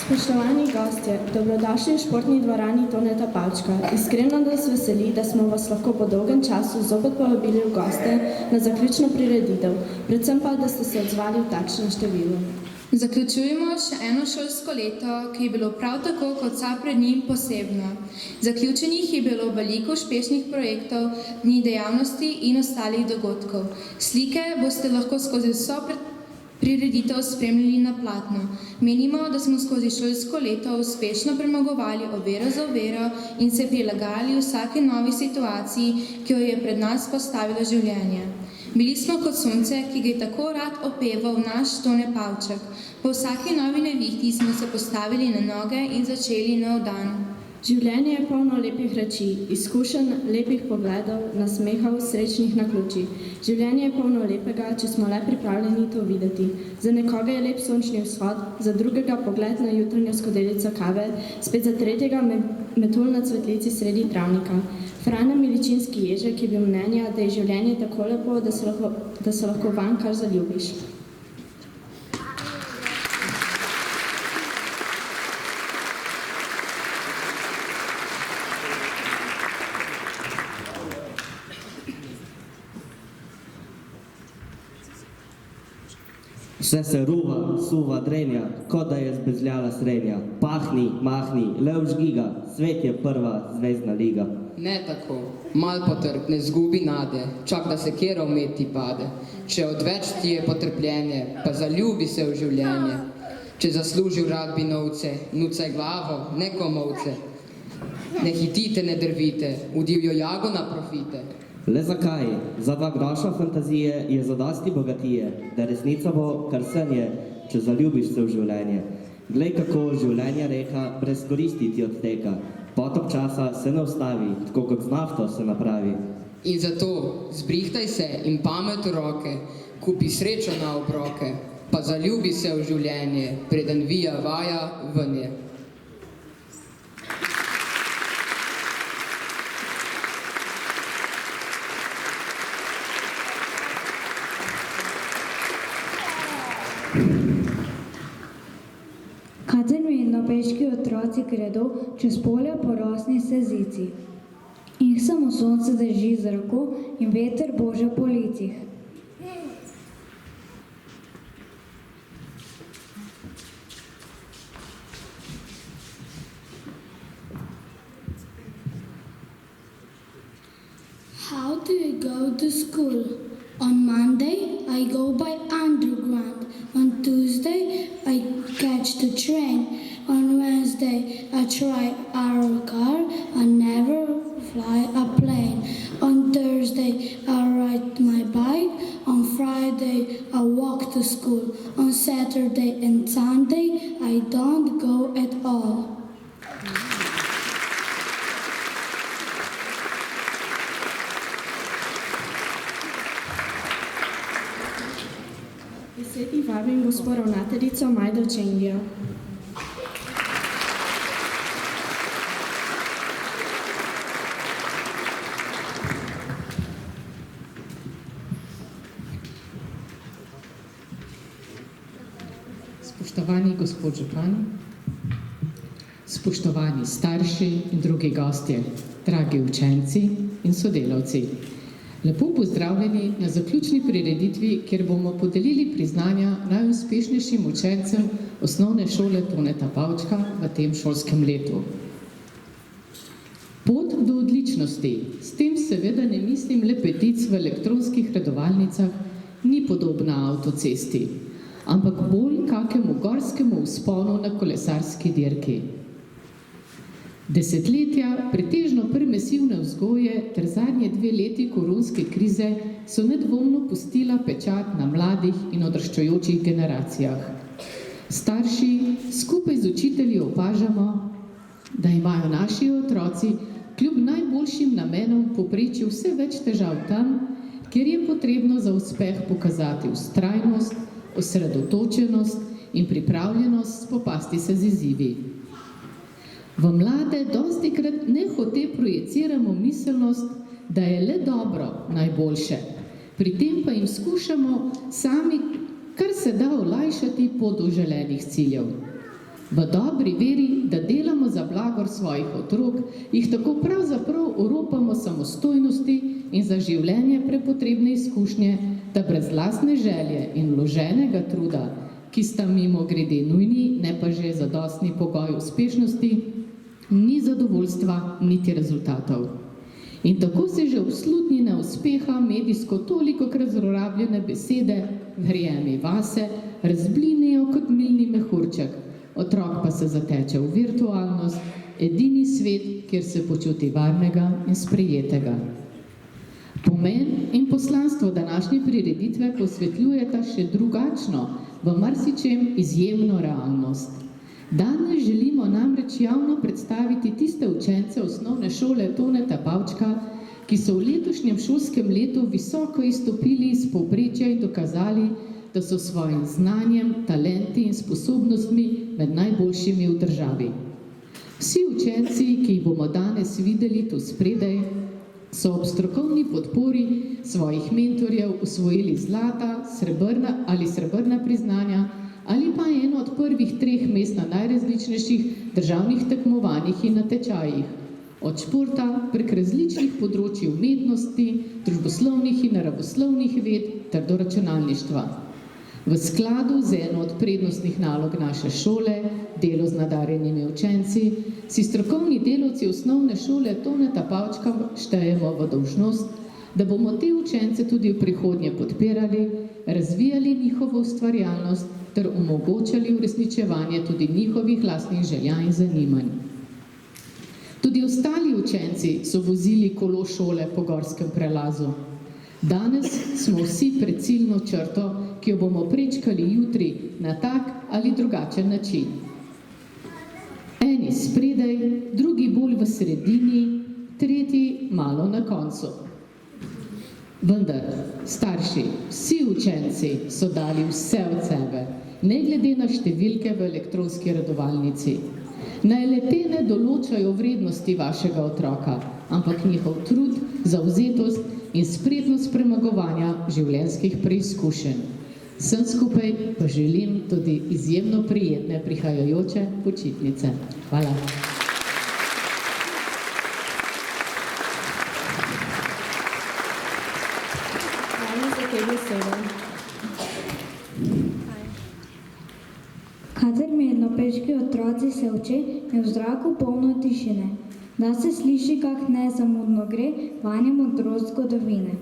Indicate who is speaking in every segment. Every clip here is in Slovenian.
Speaker 1: Spoštovani gostje, dobrodošli v športni dvorani Toneta Pavčka. Iskreno nas veseli, da smo vas lahko po dolgem času zopet povabili v goste na zaključno prireditev, predvsem pa, da ste se odzvali v takšnem številu.
Speaker 2: Zaključujemo še eno šolsko leto, ki je bilo prav tako kot vsa pred njim posebno. Zaključenih je bilo veliko uspešnih projektov, dni dejavnosti in ostalih dogodkov. Slike boste lahko skozi vso prireditev spremljali na platnu. Menimo, da smo skozi šolsko leto uspešno premagovali oviro za oviro in se prilagajali vsaki novi situaciji, ki jo je pred nas postavilo življenje. Bili smo kot sonce, ki ga je tako rad opeval naš Tone Pavček. Po vsaki novi nevihti smo se postavili na noge in začeli nov dan.
Speaker 1: Življenje je polno lepih reči, izkušenj, lepih pogledov, nasmehov, srečnih naključij. Življenje je polno lepega, če smo le pripravljeni to videti. Za nekoga je lep sončni vzhod, za drugega pogled na jutranjo skodelico kave, spet za tretjega metulj na cvetlici sredi travnika. Frane Miličinski Ježek je bil mnenja, da je življenje tako lepo, da se lahko vanj kar zaljubiš.
Speaker 3: Vse se ruva, suva, drenja, kot da je zbezljala srednja. Pahni, mahni, lev žgiga, svet je prva zvezdna liga.
Speaker 4: Ne tako, mal potrp, ne zgubi nade, čak da se kjera umeti pade. Če odveč ti je potrpljenje, pa zaljubi se v življenje. Če zasluži v radbi novce, nucaj glavo, ne komovce. Ne hitite, ne drvite, v divjo jago na profite.
Speaker 3: Le zakaj? Za 2 groša fantazije je zadosti bogatije, da resnica bo, kar sen je, če zaljubiš se v življenje. Glej, kako življenja reka brez koristi ti odteka. Potok časa se ne ustavi, tako kot z nafto se napravi.
Speaker 4: In zato zbrihtaj se in pamet v roke, kupi srečo na obroke, pa zaljubi se v življenje, preden vija vaja vnje.
Speaker 5: Kadzenvedno peški otroci gredo čez polja po rosni sezici. Jih samo sonce drži za roko in veter bože po licih.
Speaker 6: How do you go to school? On Monday, I go by underground. On Tuesday, I catch the train. On Wednesday, I try our car. I never fly a plane. On Thursday, I ride my bike. On Friday, I walk to school. On Saturday and Sunday, I don't go at all.
Speaker 1: Besedi vabim gospo ravnateljico Majdo Čengijo.
Speaker 7: Spoštovani gospod župan, spoštovani starši in drugi gostje, dragi učenci in sodelavci. Lepo pozdravljeni na zaključni prireditvi, kjer bomo podelili priznanja najuspešnejšim učencem osnovne šole Toneta Pavčka v tem šolskem letu. Pot do odličnosti, s tem seveda ne mislim le petic v elektronskih redovalnicah, ni podobna avtocesti, ampak bolj kakemu gorskemu vzponu na kolesarski dirki. Desetletja pretežno permisivne vzgoje ter zadnje 2 leti koronske krize so nedvomno pustila pečat na mladih in odraščajočih generacijah. Starši skupaj z učitelji opažamo, da imajo naši otroci kljub najboljšim namenom v povprečju vse več težav tam, kjer je potrebno za uspeh pokazati vztrajnost, osredotočenost in pripravljenost spopasti se z izzivi. V mlade dostikrat nehote projeciramo miselnost, da je le dobro najboljše. Pri tem pa jim skušamo sami kar se da olajšati pot do želenih ciljev. V dobri veri, da delamo za blagor svojih otrok, jih tako pravzaprav oropamo samostojnosti in za življenje prepotrebne izkušnje, da brez lastne želje in vloženega truda, ki sta mimogrede nujni, ne pa že zadostni pogoj uspešnosti, ni zadovoljstva niti rezultatov. In tako se že ob slutnji uspeha medijsko tolikokrat zlorabljene besede verjemi vase razblinijo kot milni mehurček, otrok pa se zateče v virtualnost, edini svet, kjer se počuti varnega in sprejetega. Pomen in poslanstvo današnje prireditve posvetljujeta še drugačno, v marsičem izjemno realnost. Danes želimo namreč javno predstaviti tiste učence osnovne šole Toneta Pavčka, ki so v letošnjem šolskem letu visoko izstopili iz povprečja in dokazali, da so s svojim znanjem, talenti in sposobnostmi med najboljšimi v državi. Vsi učenci, ki jih bomo danes videli tu spredaj, so ob strokovni podpori svojih mentorjev osvojili zlata, srebrna priznanja ali pa eno od prvih 3 mest na najrazličnejših državnih tekmovanjih in natečajih. Od športa prek različnih področij umetnosti, družboslovnih in naravoslovnih ved ter do računalništva. V skladu z eno od prednostnih nalog naše šole, delo z nadarjenimi učenci, si strokovni delavci osnovne šole Toneta Pavčka štejemo v dolžnost, da bomo te učence tudi v prihodnje podpirali, razvijali njihovo ustvarjalnost ter omogočali uresničevanje tudi njihovih lastnih želja in zanimanj. Tudi ostali učenci so vozili kolo šole po gorskem prelazu. Danes smo vsi pred ciljno črto, ki jo bomo prečkali jutri na tak ali drugačen način. Eni spredaj, drugi bolj v sredini, tretji malo na koncu. Vendar, starši, vsi učenci so dali vse od sebe, ne glede na številke v elektronski redovalnici. Naj le-te ne določajo vrednosti vašega otroka, ampak njihov trud, zavzetost in spretnost premagovanja življenjskih preizkušenj. Vsem skupaj pa želim tudi izjemno prijetne prihajajoče počitnice. Hvala.
Speaker 1: Hvala za te besede.
Speaker 5: Kadar mirnopeški otroci se uče, je v zraku polno tišine, da se sliši, kak nezamudno gre vanje modrost zgodovine.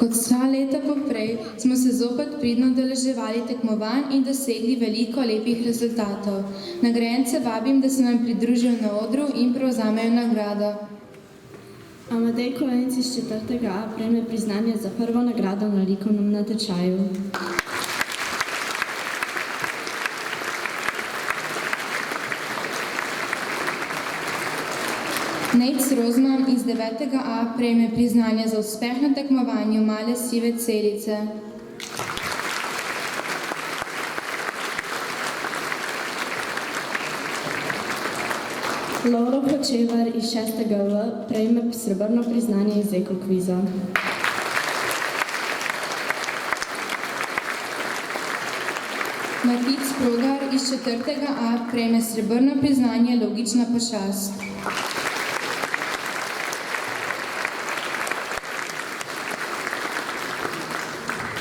Speaker 2: Kot vsa leta poprej smo se zopet pridno udeleževali tekmovanj in dosegli veliko lepih rezultatov. Nagrajence vabim, da se nam pridružijo na odru in prevzamejo nagrado.
Speaker 1: Amadej Kolenc iz 4. A prejme priznanje za prvo nagrado na likovnem natečaju.
Speaker 2: Nejc Rozman iz 9. A prejme priznanje za uspeh na tekmovanju Male sive celice.
Speaker 1: Lovro Hočevar iz 6. V prejme srebrno priznanje iz ekokviza.
Speaker 2: Matic Progar iz 4. A prejme srebrno priznanje Logična pošast.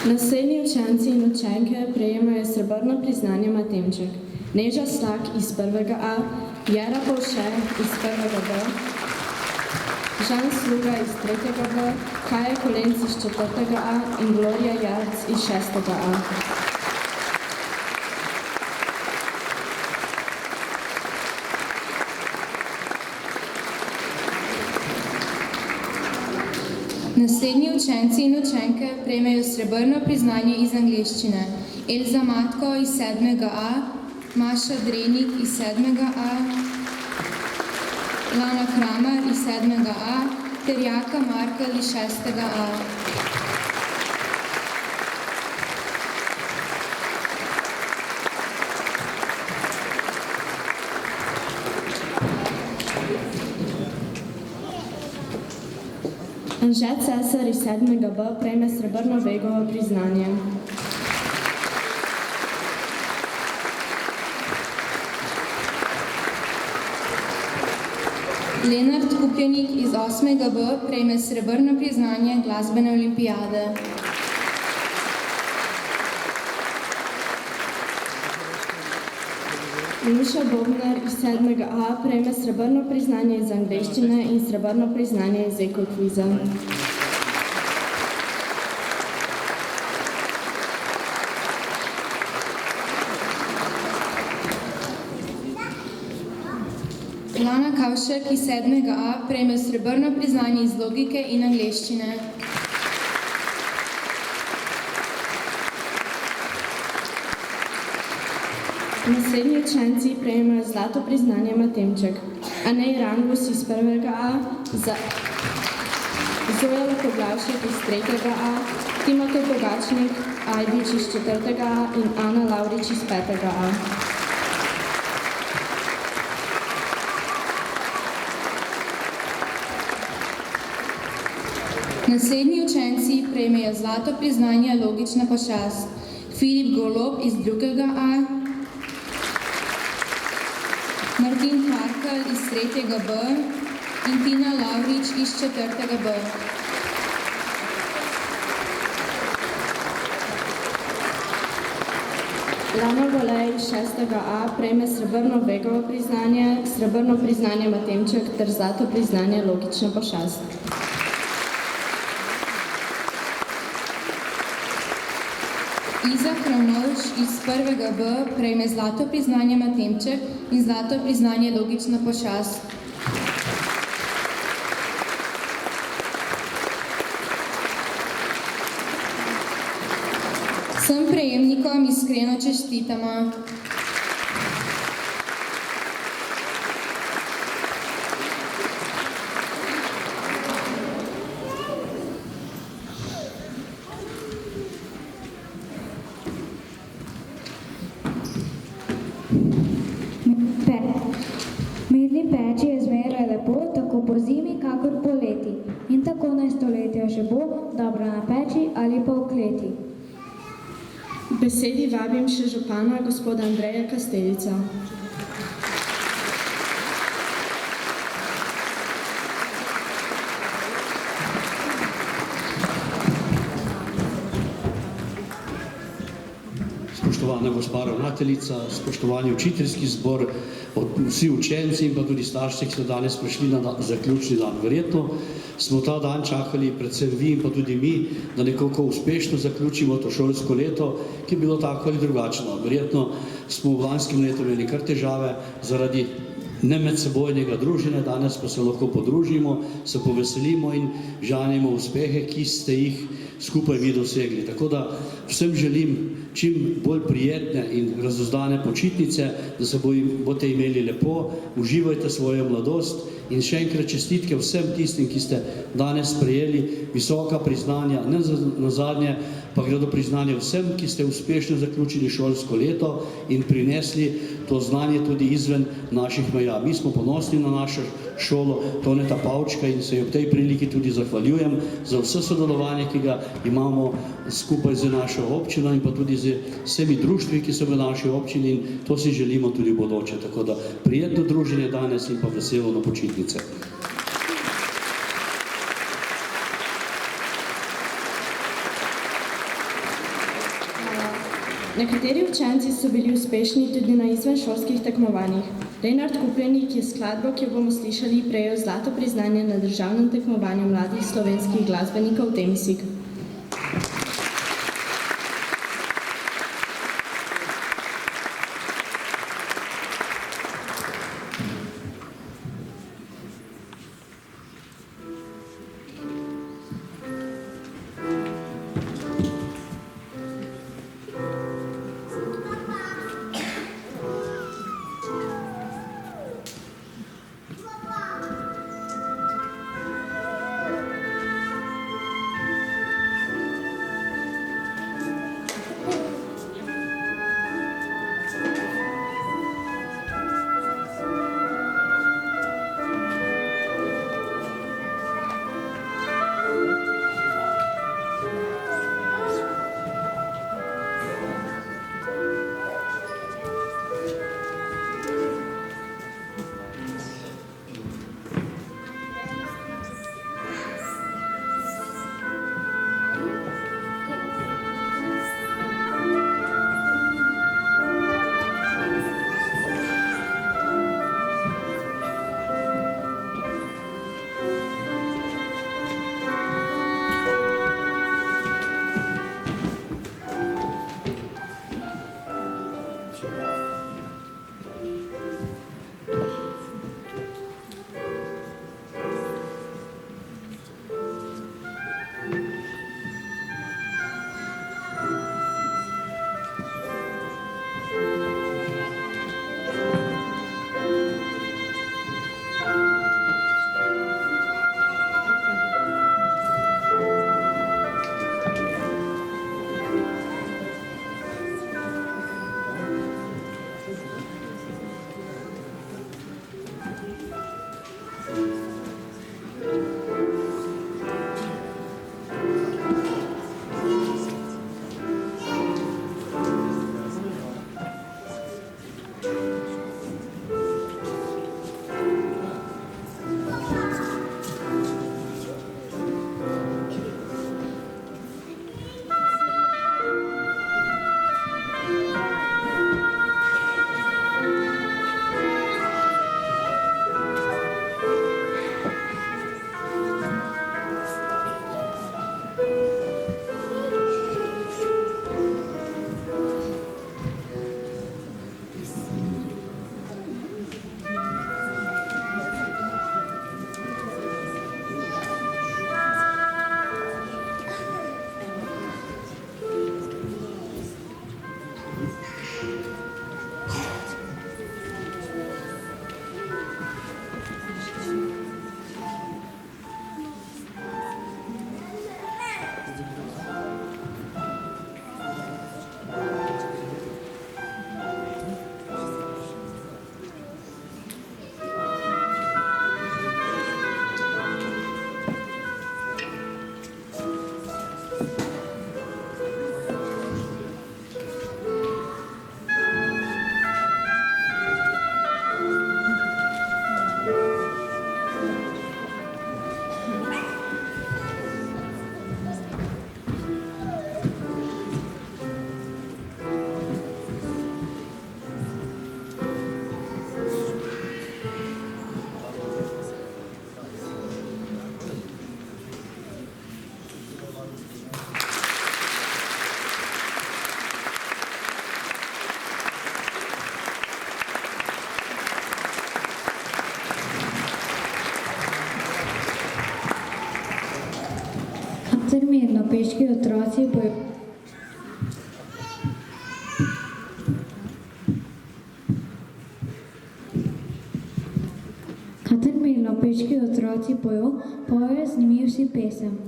Speaker 1: Naslednji učenci in učenke prejemajo srebrno priznanje Matemček. Neža Slak iz 1. A, Jera Povše iz 1. B, Žan Sluga iz 3. B, Kaja Kolenc iz 4. A in Gloria Jarc iz 6. A.
Speaker 2: Naslednji učenci in učenke prejmejo srebrno priznanje iz angleščine. Elza Matko iz 7. A, Maša Drenik iz 7. A, Lana Kramar iz 7. A ter Jaka Markel iz 6. A.
Speaker 1: Anže Cesar iz 7B prejme srebrno Vegovo priznanje.
Speaker 2: Lenart Kupljenik iz 8B prejme srebrno priznanje glasbene olimpijade.
Speaker 1: Miša Bobnar iz 7A prejme srebrno priznanje iz angleščine in srebrno priznanje iz ekokviza.
Speaker 2: Lana Kavšek iz 7A prejme srebrno priznanje iz logike in angleščine.
Speaker 1: Naslednji učenci prejmejo zlato priznanje Matemček. Anej Rangus iz 1A, Zoja Lakoglavšek iz 3A, Timotej Pogačnik, Ajdič iz 4A in Ana Lavrič iz 5A.
Speaker 2: Naslednji učenci prejmejo zlato priznanje logična pošast. Filip Golob iz 2A, Martin Harkal iz 3B in Tina Lavrič iz 4B.
Speaker 1: Lana Volej iz 6A prejme srebrno Vegovo priznanje, srebrno priznanje Matemček ter zlato priznanje logična pošast.
Speaker 2: Iza Kravnovš iz 1B prejme zlato priznanje Matemček in zlato priznanje logična pošast. Vsem prejemnikom iskreno čestitamo.
Speaker 5: Medni peči je zmeraj lepo, tako po zimi, kakor po leti. In tako naj stoletja še bo, dobro na peči ali pa v kleti.
Speaker 1: Besedi vabim še župana, gospoda Andreja Kastelica.
Speaker 8: Spoštovana gospa ravnateljica, spoštovani učiteljski zbor, vsi učenci in pa tudi starši, ki so danes prišli na zaključni dan. Verjetno smo ta dan čakali predvsem vi in pa tudi mi, da nekako uspešno zaključimo to šolsko leto, ki je bilo tako ali drugačno. Verjetno smo v lanskem letu imeli kar težave zaradi nemedsebojnega druženja, danes pa se lahko podružimo, se poveselimo in žanimo uspehe, ki ste jih skupaj vi dosegli. Tako da vsem želim čim bolj prijetne in razuzdane počitnice, da se boste imeli lepo, uživajte svojo mladost in še enkrat čestitke vsem tistim, ki ste danes prejeli visoka priznanja, ne nazadnje pa gredo priznanje vsem, ki ste uspešno zaključili šolsko leto in prinesli to znanje tudi izven naših meja. Mi smo ponosni na našo šolo Toneta Pavčka in se ob tej priliki tudi zahvaljujem za vse sodelovanje, ki ga imamo skupaj z našo občino in pa tudi z vsemi društvi, ki so v naši občini in to si želimo tudi v bodoče. Tako da prijetno druženje danes in pa veselo na počitnice.
Speaker 1: Nekateri učenci so bili uspešni tudi na izvenšolskih tekmovanjih. Lenart Kupljenik je skladbo, ki jo bomo slišali, prejel zlato priznanje na državnem tekmovanju mladih slovenskih glasbenikov Temsig.
Speaker 5: Kater mirno peški otroci pojo. Kater mirno peški otroci pojo, pojo z njimi vsi pesem.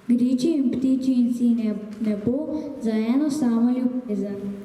Speaker 5: Griči in ptiči in si nebo za eno samo ljubezen.